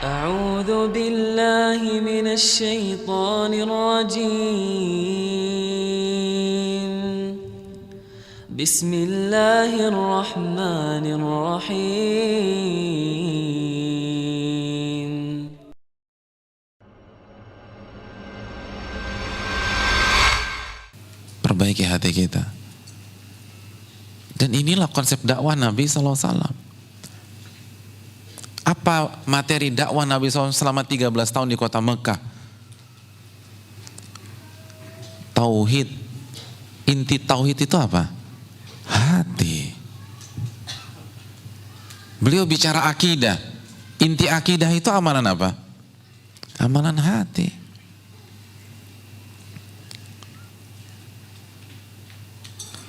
أعوذ بالله من الشيطان الرجيم بسم الله الرحمن الرحيم Perbaiki hati kita. Dan inilah konsep dakwah Nabi SAW. Apa materi dakwah Nabi SAW selama 13 tahun di kota Mekah? Tauhid. Inti tauhid itu apa? Hati. Beliau bicara akidah. Inti akidah itu amalan apa? Amalan hati.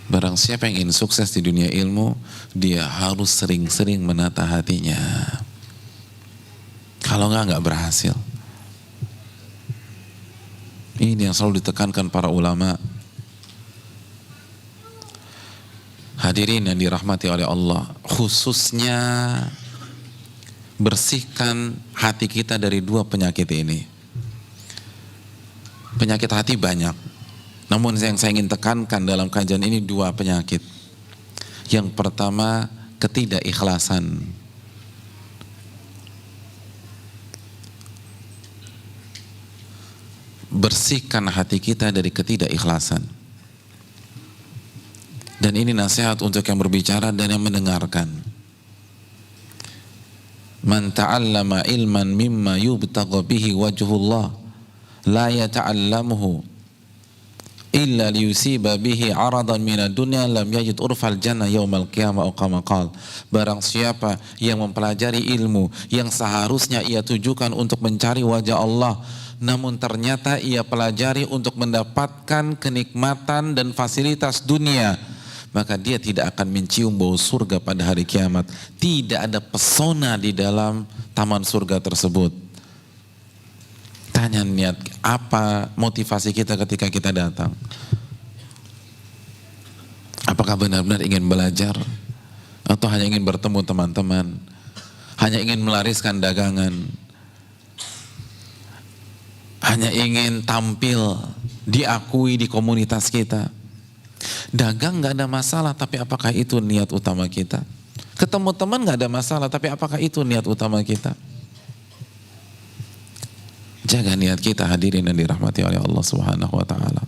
Barang siapa yang ingin sukses di dunia ilmu, dia harus sering-sering menata hatinya. Kalau nggak berhasil. Ini yang selalu ditekankan para ulama. Hadirin yang dirahmati oleh Allah, khususnya bersihkan hati kita dari dua penyakit ini. Penyakit hati banyak. Namun yang saya ingin tekankan dalam kajian ini dua penyakit. Yang pertama, ketidakikhlasan. Bersihkan hati kita dari ketidakikhlasan. Dan ini nasihat untuk yang berbicara dan yang mendengarkan. Man ta'allama ilman mimma yubtagha bihi wajhullah la yata'allamuhu illa liyusiba bihi aradan minad dunya lam yajid urfal jannah yaumal qiyamah atau kama qala. Barang siapa yang mempelajari ilmu yang seharusnya ia tujukan untuk mencari wajah Allah, namun ternyata ia pelajari untuk mendapatkan kenikmatan dan fasilitas dunia, maka dia tidak akan mencium bau surga pada hari kiamat. Tidak ada pesona di dalam taman surga tersebut. Tanya niat, apa motivasi kita ketika kita datang? Apakah benar-benar ingin belajar? Atau hanya ingin bertemu teman-teman? Hanya ingin melariskan dagangan? Hanya ingin tampil, diakui di komunitas kita? Dagang nggak ada masalah, tapi apakah itu niat utama kita? Ketemu teman nggak ada masalah, tapi apakah itu niat utama kita? Jaga niat kita, hadirin yang dirahmati oleh Allah Subhanahu wa ta'ala.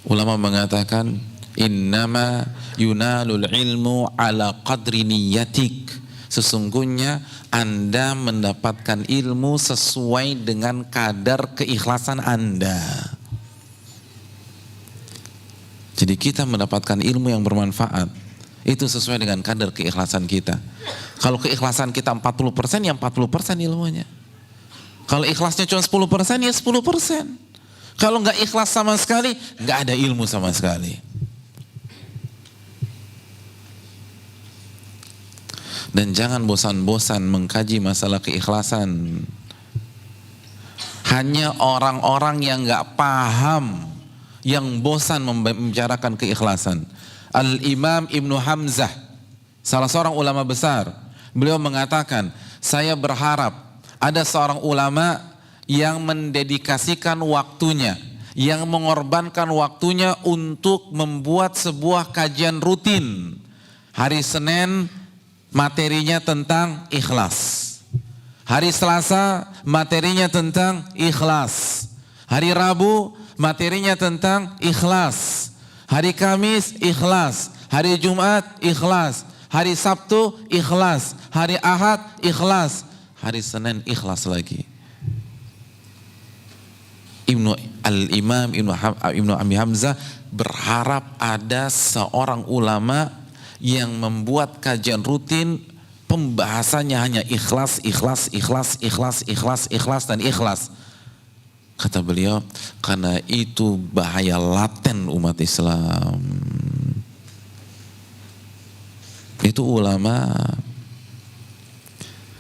Ulama mengatakan, innama yunalul ilmu ala qadri niyatik. Sesungguhnya Anda mendapatkan ilmu sesuai dengan kadar keikhlasan Anda. Jadi kita mendapatkan ilmu yang bermanfaat itu sesuai dengan kadar keikhlasan kita. Kalau keikhlasan kita 40%, ya 40% ilmunya. Kalau ikhlasnya cuma 10%, ya 10%. Kalau nggak ikhlas sama sekali, nggak ada ilmu sama sekali. Dan jangan bosan-bosan mengkaji masalah keikhlasan. Hanya orang-orang yang nggak paham yang bosan membicarakan keikhlasan. Al-Imam Ibnu Hamzah, salah seorang ulama besar, beliau mengatakan, saya berharap ada seorang ulama yang mendedikasikan waktunya, yang mengorbankan waktunya untuk membuat sebuah kajian rutin. Hari Senin materinya tentang ikhlas. Hari Selasa materinya tentang ikhlas. Hari Rabu materinya tentang ikhlas. Hari Kamis ikhlas, hari Jumat ikhlas, hari Sabtu ikhlas, hari Ahad ikhlas, hari Senin ikhlas lagi. Al-Imam Ibnu Abi Hamzah berharap ada seorang ulama yang membuat kajian rutin, pembahasannya hanya ikhlas, ikhlas, ikhlas, ikhlas, ikhlas, ikhlas, dan ikhlas. Kata beliau, karena itu bahaya laten umat Islam. Itu ulama.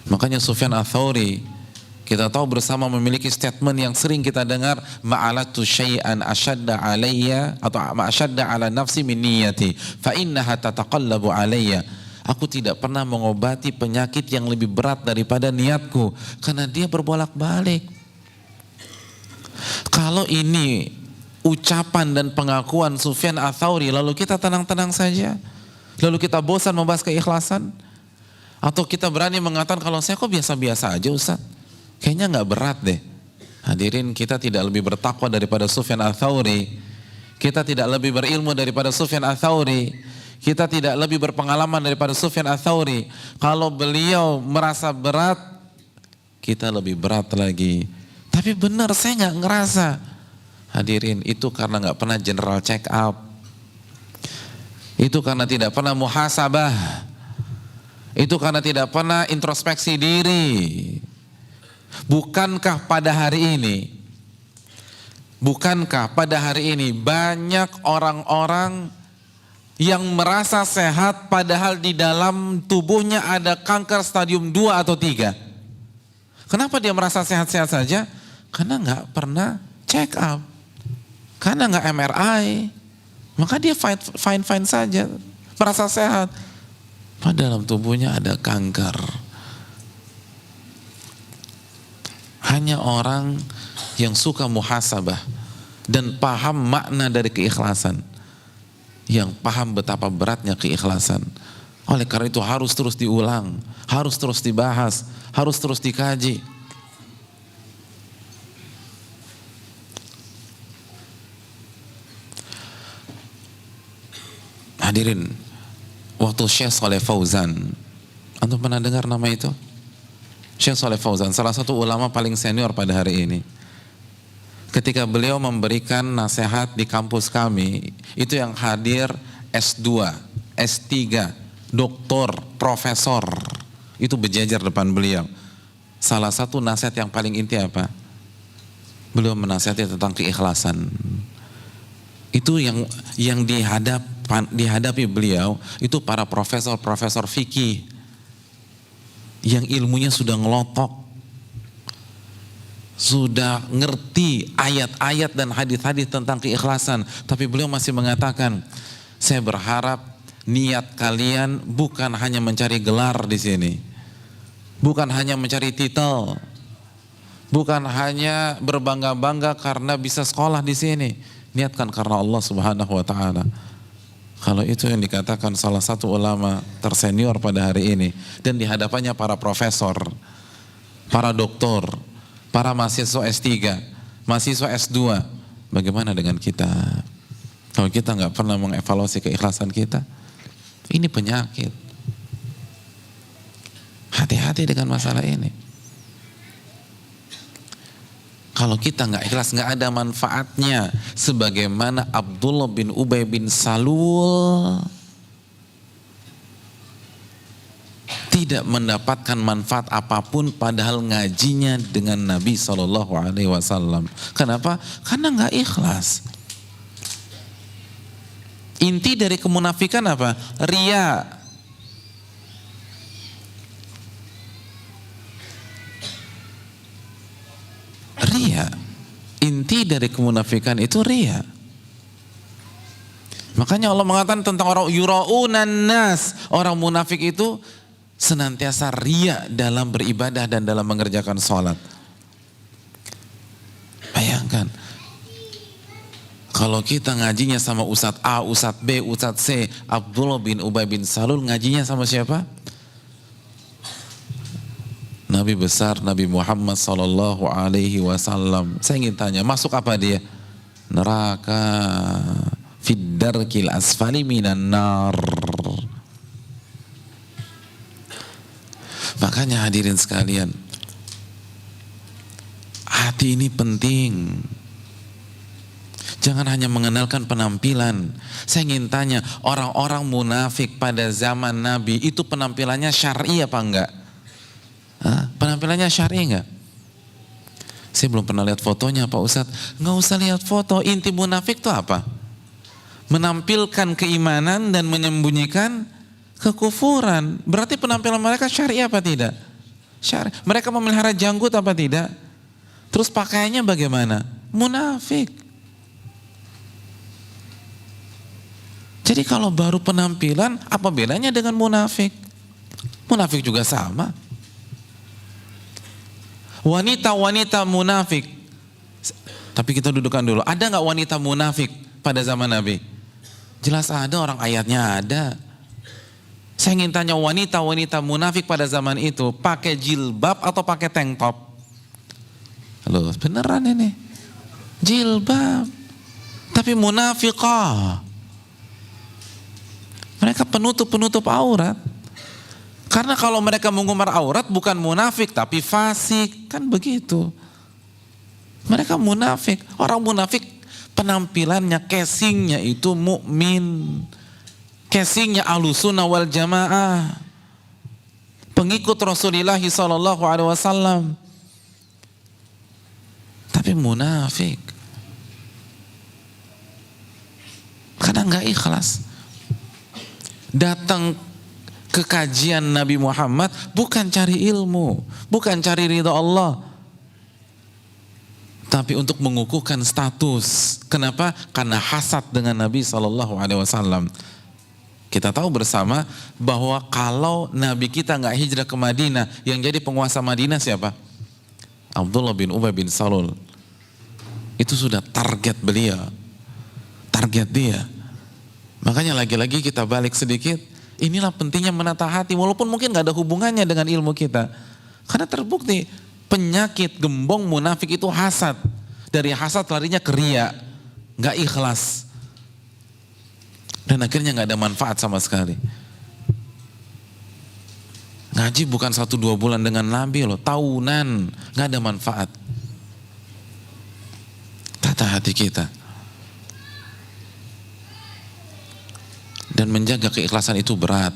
Makanya Sufyan Ats-Tsauri, kita tahu bersama, memiliki statement yang sering kita dengar, ma'alatu syai'an asyadda alayya atau ma'asyadda ala nafsi min niyati fa innaha tataqallabu alayya. Aku tidak pernah mengobati penyakit yang lebih berat daripada niatku. Karena dia berbolak-balik. Kalau ini ucapan dan pengakuan Sufyan Ats-Tsauri, lalu kita tenang-tenang saja, lalu kita bosan membahas keikhlasan, atau kita berani mengatakan kalau saya kok biasa-biasa aja Ustaz, kayaknya nggak berat deh. Hadirin, kita tidak lebih bertakwa daripada Sufyan Ats-Tsauri, kita tidak lebih berilmu daripada Sufyan Ats-Tsauri, kita tidak lebih berpengalaman daripada Sufyan Ats-Tsauri. Kalau beliau merasa berat, kita lebih berat lagi. Tapi benar, saya nggak ngerasa. Hadirin, itu karena nggak pernah general check up. Itu karena tidak pernah muhasabah. Itu karena tidak pernah introspeksi diri. Bukankah pada hari ini banyak orang-orang yang merasa sehat padahal di dalam tubuhnya ada kanker stadium 2 atau 3? Kenapa dia merasa sehat-sehat saja? Karena nggak pernah check up, karena nggak MRI, maka dia fine saja, merasa sehat. Padahal dalam tubuhnya ada kanker. Hanya orang yang suka muhasabah dan paham makna dari keikhlasan, yang paham betapa beratnya keikhlasan. Oleh karena itu harus terus diulang, harus terus dibahas, harus terus dikaji. Hadirin, waktu Syekh Shalih Fauzan, antum pernah dengar nama itu? Syekh Shalih Fauzan, salah satu ulama paling senior pada hari ini. Ketika beliau memberikan nasihat di kampus kami, itu yang hadir S2, S3, doktor, profesor, itu berjejer depan beliau. Salah satu nasihat yang paling inti apa? Beliau menasihati tentang keikhlasan. Itu yang dihadapi beliau itu para profesor fikih yang ilmunya sudah ngelotok, sudah ngerti ayat-ayat dan hadis-hadis tentang keikhlasan, tapi beliau masih mengatakan, saya berharap niat kalian bukan hanya mencari gelar di sini, bukan hanya mencari titel, bukan hanya berbangga-bangga karena bisa sekolah di sini. Niatkan karena Allah Subhanahu wa taala. Kalau itu yang dikatakan salah satu ulama tersenior pada hari ini, dan di hadapannya para profesor, para doktor, para mahasiswa S3, mahasiswa S2, bagaimana dengan kita? Kalau kita nggak pernah mengevaluasi keikhlasan kita, ini penyakit. Hati-hati dengan masalah ini. Kalau kita nggak ikhlas, nggak ada manfaatnya. Sebagaimana Abdullah bin Ubay bin Salul tidak mendapatkan manfaat apapun padahal ngajinya dengan Nabi SAW. Kenapa? Karena nggak ikhlas. Inti dari kemunafikan apa? Ria. Ria. Inti dari kemunafikan itu ria. Makanya Allah mengatakan tentang orang yura'unan nas, orang munafik itu senantiasa ria dalam beribadah dan dalam mengerjakan sholat. Bayangkan, kalau kita ngajinya sama Ustadz A, Ustadz B, Ustadz C, Abdullah bin Ubay bin Salul ngajinya sama siapa? Nabi besar Nabi Muhammad sallallahu alaihi wasallam. Saya ingin tanya, masuk apa dia? Neraka, fid darkil asfali minan nar. Makanya hadirin sekalian, hati ini penting. Jangan hanya mengenalkan penampilan. Saya ingin tanya, orang-orang munafik pada zaman Nabi itu penampilannya syar'i apa enggak? Penampilannya syar'i enggak? Saya belum pernah lihat fotonya Pak Ustadz. Nggak usah lihat foto. Inti munafik itu apa? Menampilkan keimanan dan menyembunyikan kekufuran. Berarti penampilan mereka syar'i apa tidak? Syar'i. Mereka memelihara janggut apa tidak? Terus pakaiannya bagaimana? Munafik. Jadi kalau baru penampilan, apa bedanya dengan munafik? Munafik juga sama. Wanita-wanita munafik. Tapi kita dudukkan dulu, ada nggak wanita munafik pada zaman Nabi? Jelas ada, orang ayatnya ada. Saya ingin tanya, wanita-wanita munafik pada zaman itu pakai jilbab atau pakai tank top? Loh, beneran ini. Jilbab. Tapi munafiqah. Mereka penutup-penutup aurat. Karena kalau mereka mengumbar aurat bukan munafik tapi fasik, kan begitu. Mereka munafik. Orang munafik penampilannya, casingnya itu mukmin. Casingnya ahlussunnah wal jamaah. Pengikut Rasulullah SAW. Tapi munafik. Karena nggak ikhlas. Datang ke kajian Nabi Muhammad bukan cari ilmu, bukan cari ridha Allah, tapi untuk mengukuhkan status. Kenapa? Karena hasad dengan Nabi SAW. Kita tahu bersama bahwa kalau Nabi kita nggak hijrah ke Madinah, yang jadi penguasa Madinah siapa? Abdullah bin Ubay bin Salul. Itu sudah target beliau, target dia. Makanya lagi-lagi kita balik sedikit, inilah pentingnya menata hati, walaupun mungkin gak ada hubungannya dengan ilmu kita. Karena terbukti penyakit gembong munafik itu hasad. Dari hasad larinya ke riya, gak ikhlas. Dan akhirnya gak ada manfaat sama sekali. Ngaji bukan 1-2 bulan dengan Nabi loh, tahunan, gak ada manfaat. Tata hati kita. Dan menjaga keikhlasan itu berat.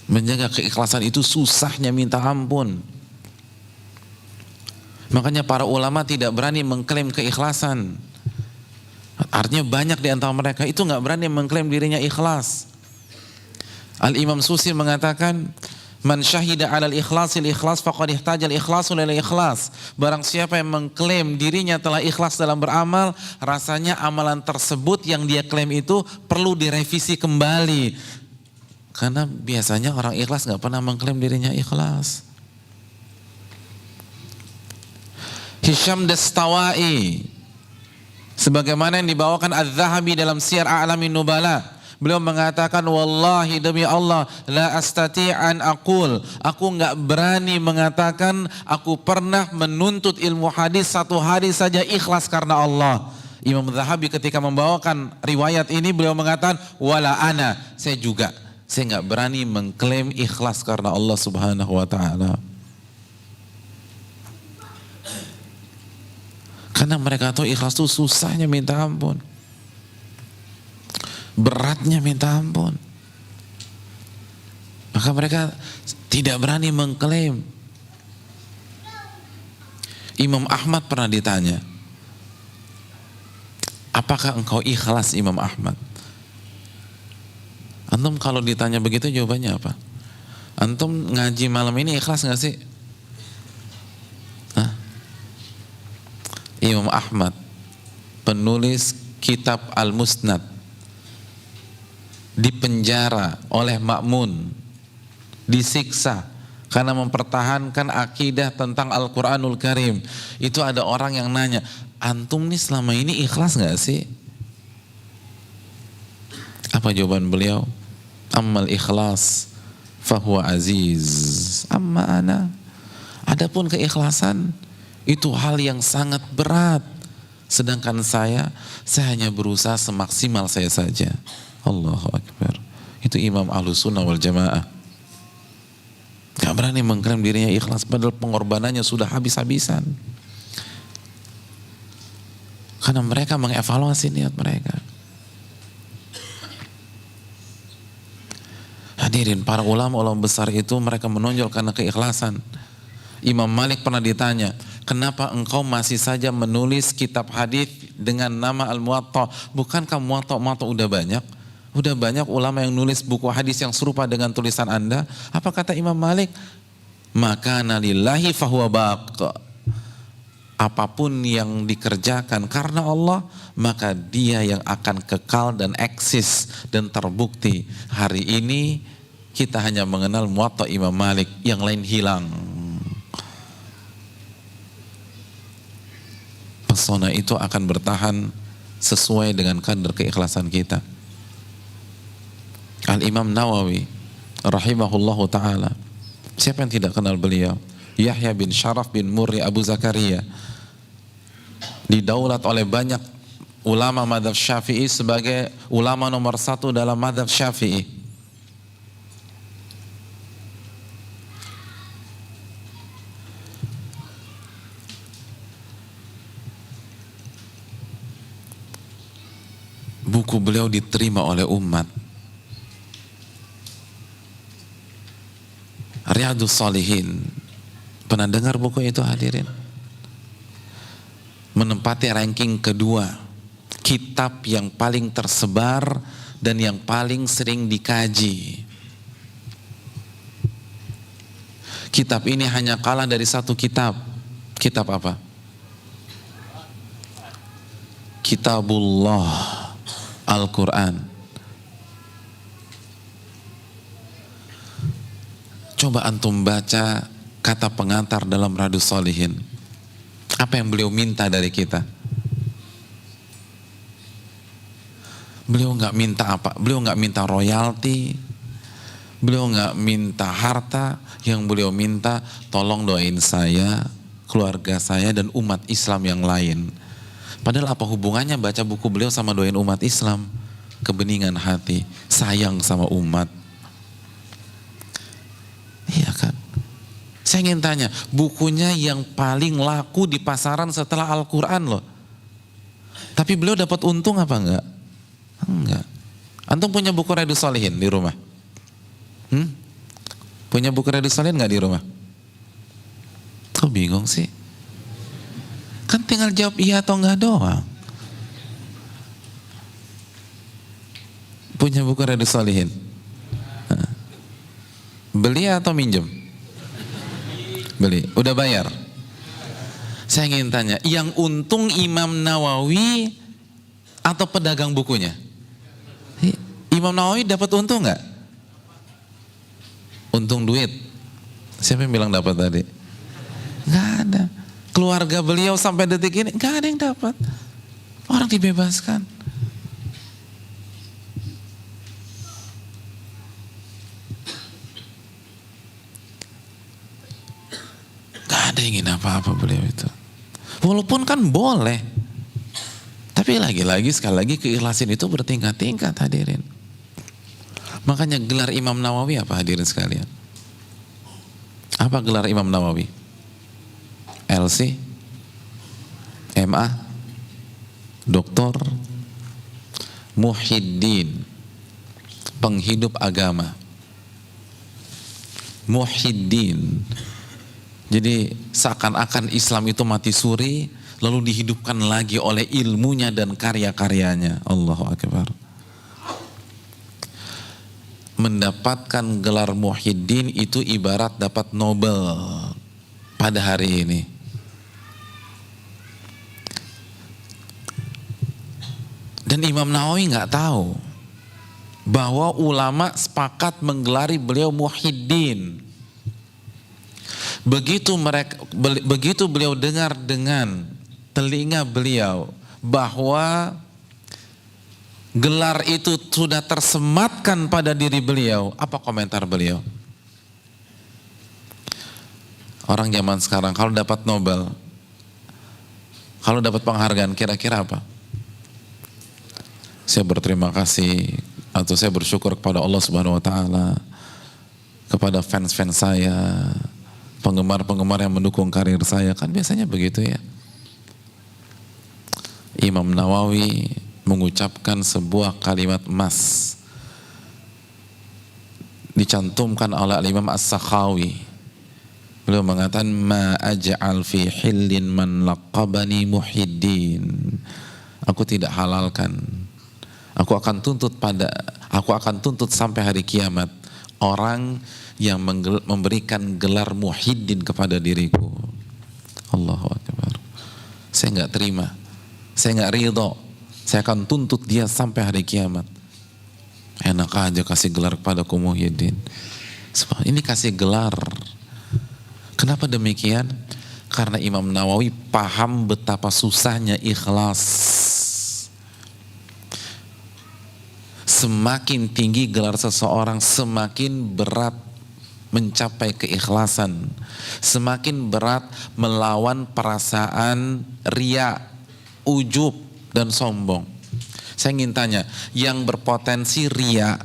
Menjaga keikhlasan itu susahnya minta ampun. Makanya para ulama tidak berani mengklaim keikhlasan. Artinya banyak di antara mereka itu nggak berani mengklaim dirinya ikhlas. Al-Imam Susi mengatakan, man syahida 'alal ikhlasil ikhlas faqad ihtajal ikhlasu lil ikhlas. Barang siapa yang mengklaim dirinya telah ikhlas dalam beramal, rasanya amalan tersebut yang dia klaim itu perlu direvisi kembali. Karena biasanya orang ikhlas gak pernah mengklaim dirinya ikhlas. Hisham Dastawai, sebagaimana yang dibawakan Az-Zahabi dalam Siyar A'lamin Nubala, beliau mengatakan, wallahi demi Allah, la astati' an aqul, aku enggak berani mengatakan aku pernah menuntut ilmu hadis 1 hari saja ikhlas karena Allah. Imam Zahabi ketika membawakan riwayat ini beliau mengatakan, wala ana, saya enggak berani mengklaim ikhlas karena Allah Subhanahu wa taala. Karena mereka tahu ikhlas itu susahnya minta ampun. Beratnya minta ampun. Maka mereka tidak berani mengklaim. Imam Ahmad pernah ditanya, apakah engkau ikhlas Imam Ahmad? Antum kalau ditanya begitu jawabannya apa? Antum ngaji malam ini ikhlas gak sih? Hah? Imam Ahmad, penulis kitab Al-Musnad, dipenjara oleh Ma'mun, disiksa karena mempertahankan akidah tentang Al-Quranul Karim. Itu ada orang yang nanya, antum nih selama ini ikhlas gak sih? Apa jawaban beliau? Ammal ikhlas fahuwa aziz, amma ana. Adapun keikhlasan itu hal yang sangat berat. Sedangkan saya hanya berusaha semaksimal saya saja. Allahu Akbar. Itu imam ahlussunnah wal jamaah. Gak berani mengklaim dirinya ikhlas padahal pengorbanannya sudah habis-habisan. Karena mereka mengevaluasi niat mereka. Hadirin, para ulama besar itu mereka menonjol karena keikhlasan. Imam Malik pernah ditanya, kenapa engkau masih saja menulis kitab hadis dengan nama Al-Muwatta? Bukankah Muwatta udah banyak? Udah banyak ulama yang nulis buku hadis yang serupa dengan tulisan Anda. Apa kata Imam Malik? Maka nalillahi fahuwa baq. apapun yang dikerjakan karena Allah, maka dia yang akan kekal dan eksis dan terbukti. Hari ini kita hanya mengenal Muwatta Imam Malik, yang lain hilang. Pesona itu akan bertahan sesuai dengan kadar keikhlasan kita. Al-Imam Nawawi rahimahullahu ta'ala, siapa yang tidak kenal beliau? Yahya bin Syaraf bin Murri Abu Zakaria, didaulat oleh banyak ulama mazhab Syafi'i sebagai ulama nomor 1 dalam mazhab Syafi'i. Buku beliau diterima oleh umat. Riyadhus Shalihin, pernah dengar buku itu hadirin? Menempati ranking kedua kitab yang paling tersebar dan yang paling sering dikaji. Kitab ini hanya kalah dari satu kitab. Kitab apa? Kitabullah, Al-Quran. Coba antum baca kata pengantar dalam Riyadhus Shalihin. Apa yang beliau minta dari kita? Beliau nggak minta apa? Beliau nggak minta royalti. Beliau nggak minta harta. Yang beliau minta, tolong doain saya, keluarga saya, dan umat Islam yang lain. Padahal apa hubungannya baca buku beliau sama doain umat Islam? Kebeningan hati, sayang sama umat. Iya kan? Saya ingin tanya, bukunya yang paling laku di pasaran setelah Al-Quran loh. Tapi beliau dapat untung apa enggak? Enggak. Antum punya buku Riyadhus Shalihin di rumah? Punya buku Riyadhus Shalihin enggak di rumah? Kok bingung sih? Kan tinggal jawab iya atau enggak doang. Punya buku Riyadhus Shalihin? Beli atau minjem? Beli. Udah bayar? Saya ingin tanya, yang untung Imam Nawawi atau pedagang bukunya? Imam Nawawi dapat untung nggak? Untung duit. Siapa yang bilang dapat tadi? Nggak ada. Keluarga beliau sampai detik ini nggak ada yang dapat. Orang dibebaskan. Gak ada yang ingin apa-apa beliau itu. Walaupun kan boleh. Tapi lagi-lagi sekali lagi keikhlasan itu bertingkat-tingkat hadirin. Makanya gelar Imam Nawawi apa hadirin sekalian? Apa gelar Imam Nawawi? LC? MA? Doktor? Muhyiddin, penghidup agama. Muhyiddin. Jadi seakan-akan Islam itu mati suri, lalu dihidupkan lagi oleh ilmunya dan karya-karyanya. Allahu Akbar. Mendapatkan gelar Muhyiddin itu ibarat dapat Nobel pada hari ini. Dan Imam Nawawi nggak tahu bahwa ulama sepakat menggelari beliau Muhyiddin. Begitu beliau dengar dengan telinga beliau bahwa gelar itu sudah tersematkan pada diri beliau, apa komentar beliau? Orang zaman sekarang kalau dapat Nobel, kalau dapat penghargaan, kira-kira apa? Saya berterima kasih atau saya bersyukur kepada Allah Subhanahu wa taala, kepada fans-fans saya, penggemar-penggemar yang mendukung karir saya, kan biasanya begitu ya. Imam Nawawi mengucapkan sebuah kalimat emas, dicantumkan oleh Imam As-Sakhawi. Beliau mengatakan, ma aj'al fi hillin man laqabani Muhyiddin. Aku tidak halalkan. Aku akan tuntut sampai hari kiamat orang yang memberikan gelar Muhyiddin kepada diriku. Allahu Akbar. saya nggak terima, saya nggak ridho, saya akan tuntut dia sampai hari kiamat. Enak aja kasih gelar kepadaku Muhyiddin. Ini kasih gelar. Kenapa demikian? Karena Imam Nawawi paham betapa susahnya ikhlas. Semakin tinggi gelar seseorang, semakin berat mencapai keikhlasan, semakin berat melawan perasaan ria, ujub, dan sombong. Saya ingin tanya, yang berpotensi ria,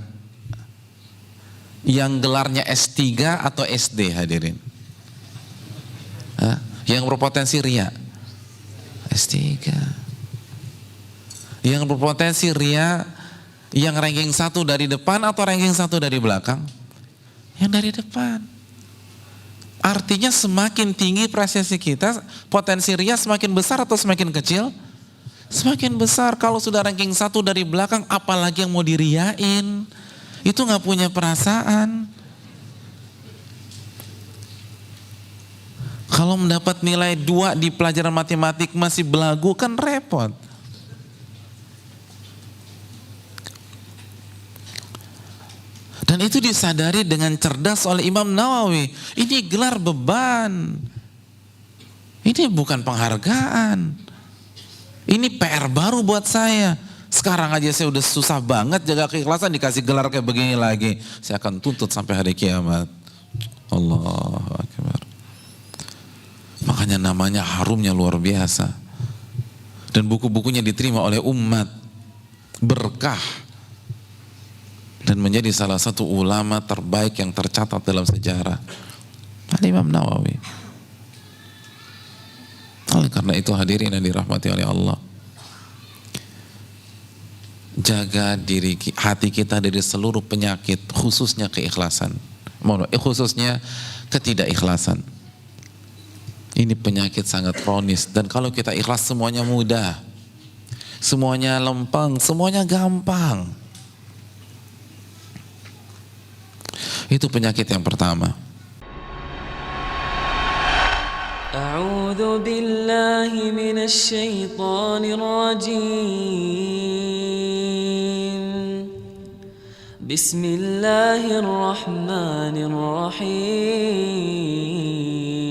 yang gelarnya S3 atau SD hadirin? Hah? Yang berpotensi ria? S3. Yang berpotensi ria, yang ranking 1 dari depan atau ranking 1 dari belakang? Yang dari depan. Artinya semakin tinggi prestasi kita, potensi ria semakin besar atau semakin kecil? Semakin besar. Kalau sudah ranking 1 dari belakang, apalagi yang mau diriain? Itu gak punya perasaan. Kalau mendapat nilai 2 di pelajaran matematik masih belagu, kan repot. Dan itu disadari dengan cerdas oleh Imam Nawawi. Ini gelar beban. Ini bukan penghargaan. Ini PR baru buat saya. Sekarang aja saya udah susah banget jaga keikhlasan, dikasih gelar kayak begini lagi. Saya akan tuntut sampai hari kiamat. Allahu Akbar. Makanya namanya harumnya luar biasa. Dan buku-bukunya diterima oleh umat. Berkah. Dan menjadi salah satu ulama terbaik yang tercatat dalam sejarah. Imam Nawawi. Oleh karena itu hadirin yang dirahmati oleh Allah, jaga hati kita dari seluruh penyakit, khususnya keikhlasan. Khususnya ketidakikhlasan. Ini penyakit sangat kronis, dan kalau kita ikhlas semuanya mudah. Semuanya lempeng, semuanya gampang. Itu penyakit yang pertama. A'udzu billahi minasy syaithanir rajim. Bismillahirrahmanirrahim.